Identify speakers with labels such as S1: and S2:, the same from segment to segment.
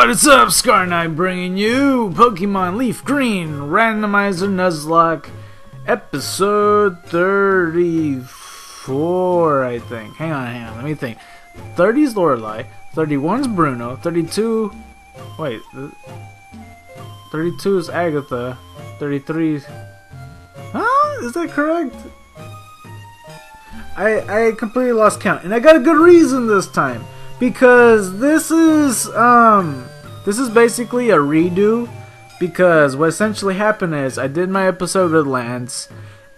S1: What is up, ScarKnight, bringing you Pokemon Leaf Green Randomizer Nuzlocke episode 34, I think. Hang on, let me think. 30 is Lorelei, 31 is Bruno, 32... Wait, 32 is Agatha, 33... Huh? Is that correct? I completely lost count, and I got a good reason this time. Because this is basically a redo, because what essentially happened is I did my episode with Lance,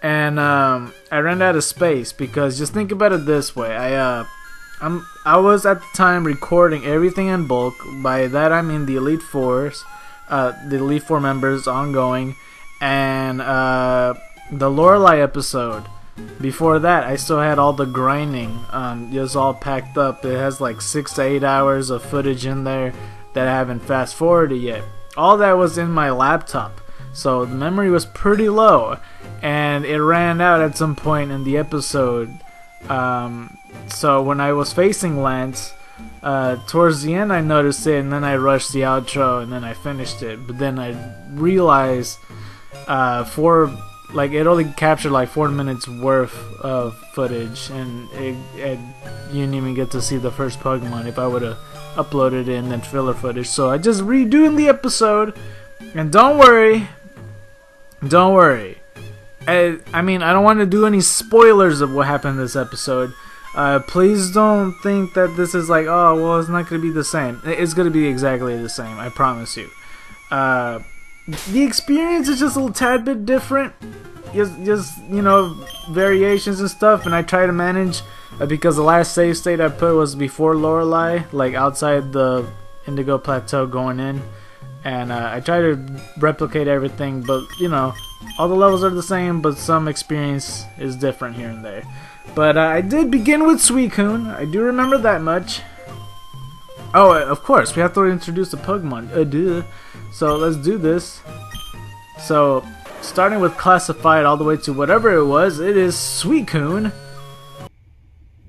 S1: and I ran out of space. Because just think about it this way, I was at the time recording everything in bulk. By that I mean the Elite Fours, the Elite Four members ongoing, and the Lorelei episode. Before that, I still had all the grinding just all packed up. It has like 6 to 8 hours of footage in there that I haven't fast forwarded yet. All that was in my laptop, so the memory was pretty low, and it ran out at some point in the episode. So when I was facing Lance, towards the end I noticed it, and then I rushed the outro, and then I finished it. But then I realized it only captured like 4 minutes worth of footage, and you didn't even get to see the first Pokemon if I would have uploaded it and then filler footage. So I just redoing the episode, and don't worry. I mean, I don't want to do any spoilers of what happened in this episode. Please don't think that this is like, oh, well, it's not going to be the same. It's going to be exactly the same, I promise you. The experience is just a little tad bit different. Just you know, variations and stuff, and I try to manage because the last save state I put was before Lorelei, like outside the Indigo Plateau going in, and I try to replicate everything, but you know, all the levels are the same, but some experience is different here and there. But I did begin with Suicune, I do remember that much. Oh, of course, we have to introduce the Pokemon. Duh. So let's do this. So, starting with classified all the way to whatever it was, it is Suicune.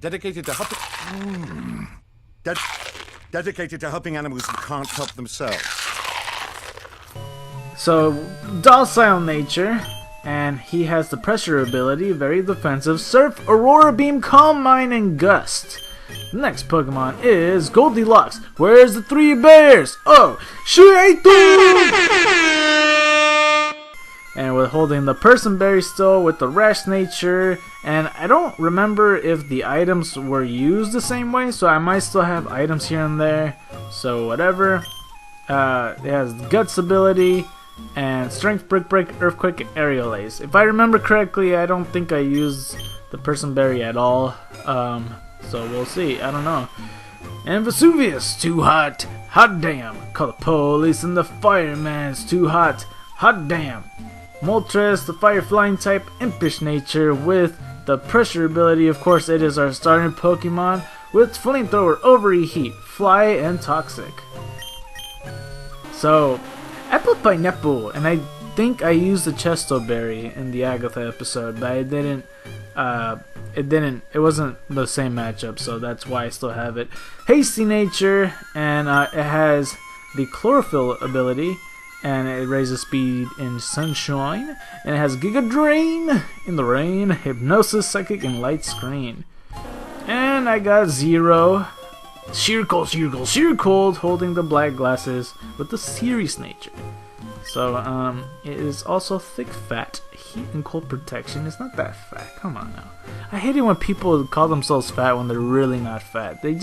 S2: Dedicated to helping animals who can't help themselves.
S1: So, docile nature, and he has the pressure ability, very defensive, Surf, Aurora Beam, Calm Mind, and Gust. The next Pokemon is Goldilocks. Where's the 3 bears? Oh, she ate them! And we're holding the Person Berry still with the Rash nature. And I don't remember if the items were used the same way, so I might still have items here and there. So whatever. It has Guts ability and Strength, Brick Break, Earthquake, Aerial Ace. If I remember correctly, I don't think I used the Person Berry at all. So we'll see, I don't know. And Vesuvius, too hot, hot damn. Call the police and the fireman, it's too hot, hot damn. Moltres, the fire flying type, impish nature with the pressure ability. Of course, it is our starting Pokemon with flamethrower, overheat, fly, and toxic. So, apple pineapple, and I think I used the Chesto Berry in the Agatha episode, but I didn't. It wasn't the same matchup, so that's why I still have it. Hasty nature, and it has the Chlorophyll ability, and it raises speed in sunshine, and it has Giga Drain in the rain, Hypnosis, Psychic, and Light Screen. And I got Zero, Sheer Cold, holding the black glasses with the Serious nature. So, it is also thick fat, heat and cold protection. It's not that fat, come on now. I hate it when people call themselves fat when they're really not fat. They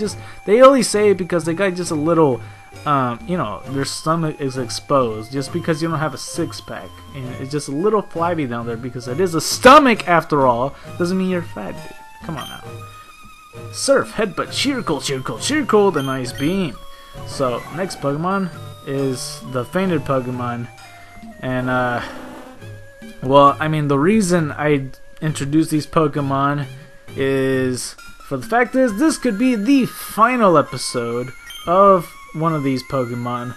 S1: only say it because they got just a little, you know, their stomach is exposed. Just because you don't have a six-pack. And it's just a little flabby down there because it is a stomach after all. Doesn't mean you're fat, dude. Come on now. Surf, Headbutt, Sheer Cold, and Ice Beam. So, next Pokemon is the fainted Pokemon, and well, I mean, the reason I introduced these Pokemon is for the fact is this could be the final episode of one of these Pokemon,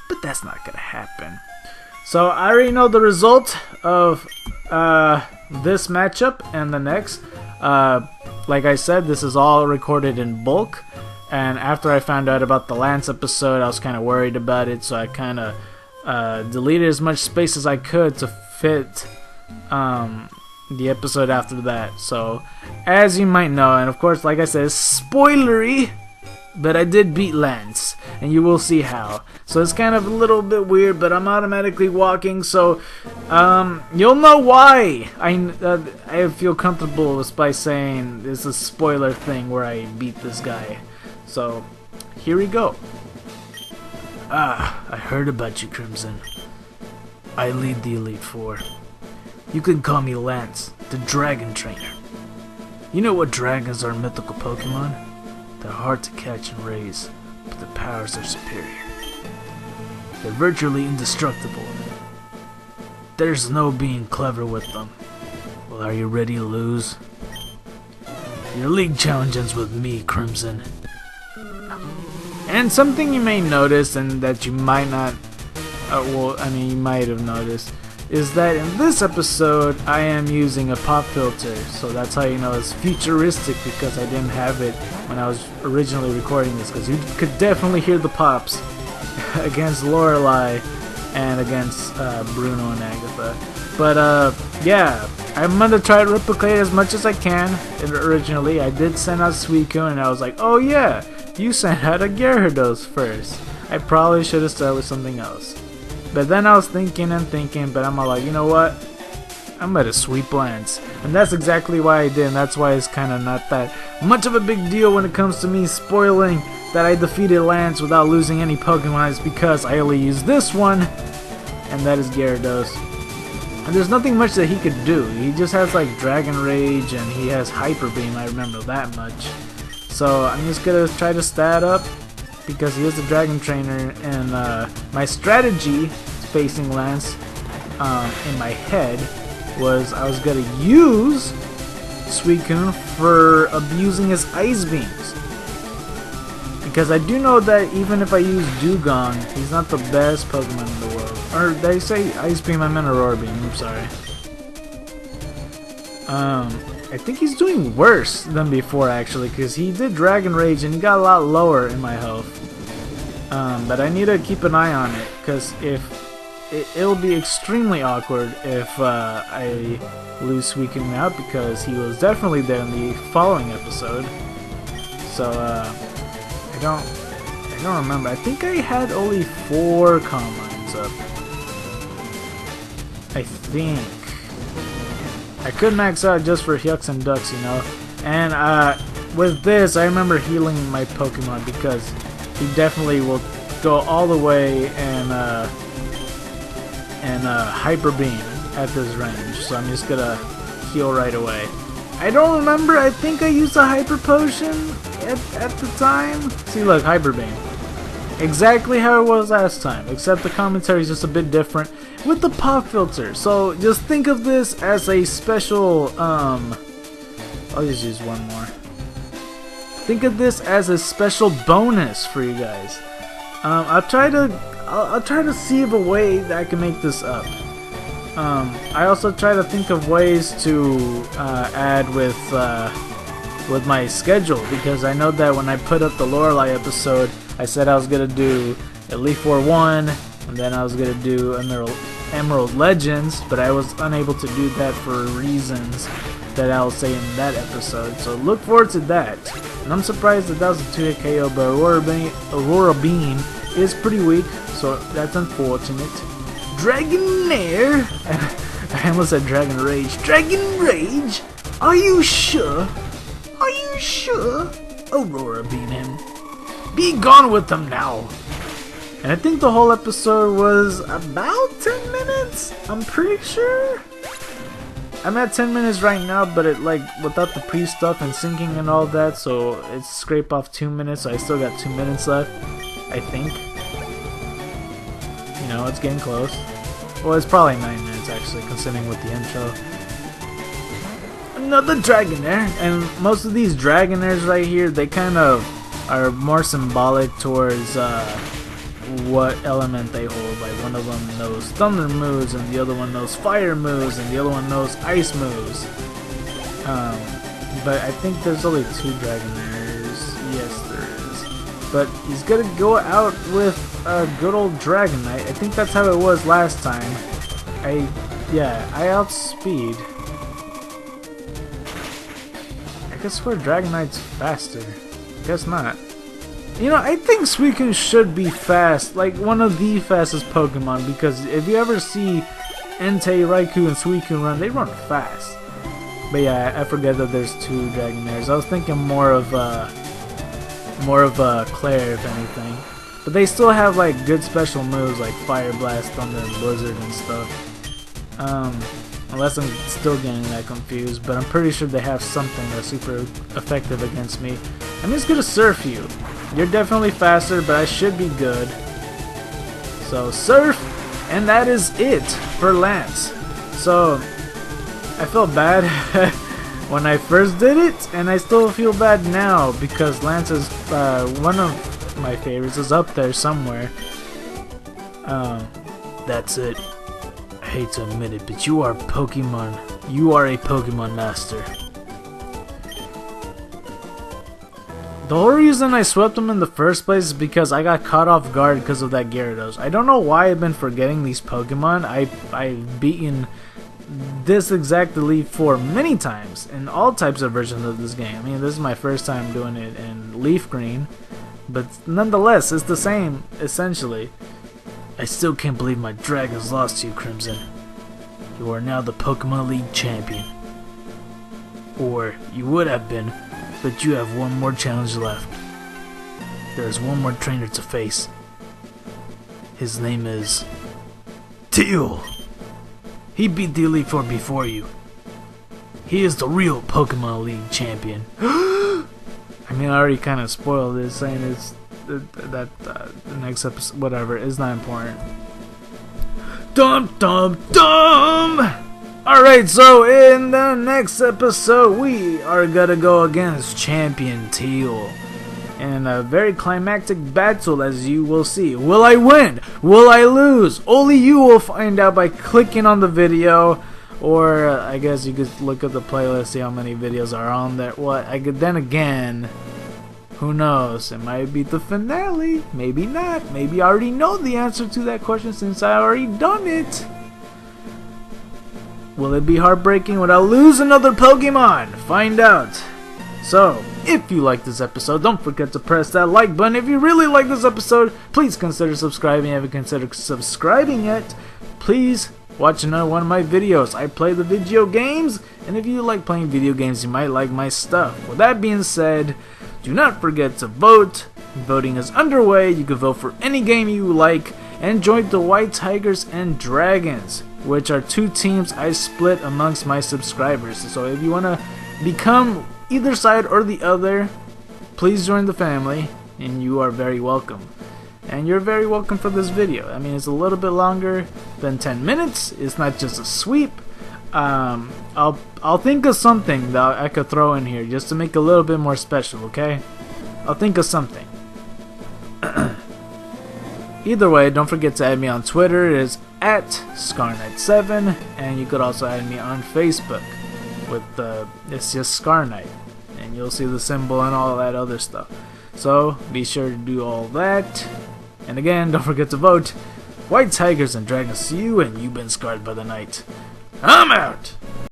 S1: but that's not gonna happen. So I already know the result of this matchup and the next. Like I said, this is all recorded in bulk. And after I found out about the Lance episode, I was kind of worried about it, so I kind of deleted as much space as I could to fit the episode after that. So, as you might know, and of course, like I said, it's spoilery, but I did beat Lance, and you will see how. So it's kind of a little bit weird, but I'm automatically walking, so you'll know why I feel comfortable just by saying it's a spoiler thing where I beat this guy. So here we go. I heard about you, Crimson. I lead the Elite Four. You can call me Lance, the Dragon Trainer. You know what dragons are mythical Pokemon? They're hard to catch and raise, but their powers are superior. They're virtually indestructible. There's no being clever with them. Well, are you ready to lose? Your league challenge ends with me, Crimson. And something you may notice, and that you might not, you might have noticed, is that in this episode I am using a pop filter, so that's how you know it's futuristic, because I didn't have it when I was originally recording this, because you could definitely hear the pops against Lorelei and against Bruno and Agatha. But yeah, I'm gonna try to replicate as much as I can. Originally I did send out Suicune, and I was like, oh yeah, you sent out a Gyarados first. I probably should have started with something else. But then I was thinking, but I'm all like, you know what? I'm gonna sweep Lance. And that's exactly why I did, and that's why it's kind of not that much of a big deal when it comes to me spoiling that I defeated Lance without losing any Pokemon. It's because I only used this one, and that is Gyarados. And there's nothing much that he could do. He just has like Dragon Rage, and he has Hyper Beam, I remember that much. So I'm just gonna try to stat up, because he is a Dragon Trainer, and my strategy facing Lance in my head was I was gonna use Suicune for abusing his Ice Beams, because I do know that even if I use Dugong, he's not the best Pokemon in the world. Or did I say Ice Beam? I meant Aurora Beam, I'm sorry. I think he's doing worse than before, actually, because he did Dragon Rage and he got a lot lower in my health. But I need to keep an eye on it, because it'll be extremely awkward if I lose Suicune out, because he was definitely there in the following episode. So I don't remember. I think I had only 4 Calm Minds up. I think. I could max out just for Hyux and Ducks, you know. And with this, I remember healing my Pokemon, because he definitely will go all the way and Hyper Beam at this range. So I'm just gonna heal right away. I don't remember. I think I used a Hyper Potion at the time. See, look, Hyper Beam. Exactly how it was last time, except the commentary is just a bit different with the pop filter. So just think of this as a special, I'll just use one more. Think of this as a special bonus for you guys. I'll try to see of a way that I can make this up. I also try to think of ways to add with my schedule, because I know that when I put up the Lorelei episode, I said I was gonna do Elite Four 1, and then I was gonna do Emerald Legends, but I was unable to do that for reasons that I'll say in that episode. So look forward to that. And I'm surprised that was a 2-hit KO, but Aurora Beam is pretty weak, so that's unfortunate. Dragonair! I almost said Dragon Rage. Dragon Rage? Are you sure? Are you sure? Aurora Beam him. Be gone with them now! And I think the whole episode was about 10 minutes? I'm pretty sure? I'm at 10 minutes right now, but it like without the pre-stuff and syncing and all that, so it's scrape off 2 minutes, so I still got 2 minutes left, I think. You know, it's getting close. Well, it's probably 9 minutes actually, considering with the intro. Another Dragonair, and most of these Dragonairs right here, they kind of are more symbolic towards what element they hold. Like one of them knows thunder moves, and the other one knows fire moves, and the other one knows ice moves. But I think there's only 2 Dragonairs. Yes, there is. but he's gonna go out with a good old Dragonite. I think that's how it was last time. I outspeed. I guess swear Dragonite's faster. Guess not. You know, I think Suicune should be fast, like one of the fastest Pokemon, because if you ever see Entei, Raikou, and Suicune run, they run fast. But yeah, I forget that there's 2 Dragonairs. I was thinking more of Claire, if anything. But they still have like good special moves like Fire Blast, Thunder, and Blizzard and stuff. Unless I'm still getting that confused, but I'm pretty sure they have something that's super effective against me. I'm just gonna Surf you. You're definitely faster, but I should be good. So Surf, and that is it for Lance. So I felt bad when I first did it, and I still feel bad now because Lance is one of my favorites, is up there somewhere. That's it. I hate to admit it, but you are Pokemon. You are a Pokemon master. The whole reason I swept him in the first place is because I got caught off guard because of that Gyarados. I don't know why I've been forgetting these Pokemon. I've beaten this exact Elite Four many times in all types of versions of this game. I mean, this is my first time doing it in Leaf Green, but nonetheless, it's the same, essentially. I still can't believe my dragons lost to you, Crimson. You are now the Pokemon League champion. Or, you would have been, but you have one more challenge left. There is one more trainer to face. His name is Teal. He beat the Elite Four before you. He is the real Pokemon League champion. I mean, I already kind of spoiled it, saying it's the next episode, whatever, is not important. Dum dum dum! Alright, so in the next episode, we are gonna go against Champion Teal in a very climactic battle, as you will see. Will I win? Will I lose? Only you will find out by clicking on the video, or I guess you could look at the playlist, see how many videos are on there. Then again, who knows? It might be the finale, maybe not. Maybe I already know the answer to that question since I already done it. Will it be heartbreaking? Would I lose another Pokemon? Find out. So, if you like this episode, don't forget to press that like button. If you really like this episode, please consider subscribing. If you haven't considered subscribing yet, please watch another one of my videos. I play the video games, and if you like playing video games, you might like my stuff. With that being said, do not forget to vote. Voting is underway. You can vote for any game you like, and join the White Tigers and Dragons, which are 2 teams I split amongst my subscribers. So if you want to become either side or the other, please join the family, and you are very welcome. And you're very welcome for this video. I mean, it's a little bit longer than 10 minutes. It's not just a sweep. I'll think of something that I could throw in here just to make it a little bit more special, okay? I'll think of something. Either way, don't forget to add me on Twitter. It is at ScarKnight7, and you could also add me on Facebook with it's just ScarKnight, and you'll see the symbol and all that other stuff. So be sure to do all that, and again, don't forget to vote. White Tigers and Dragons, see you, and you've been scarred by the night. I'm out.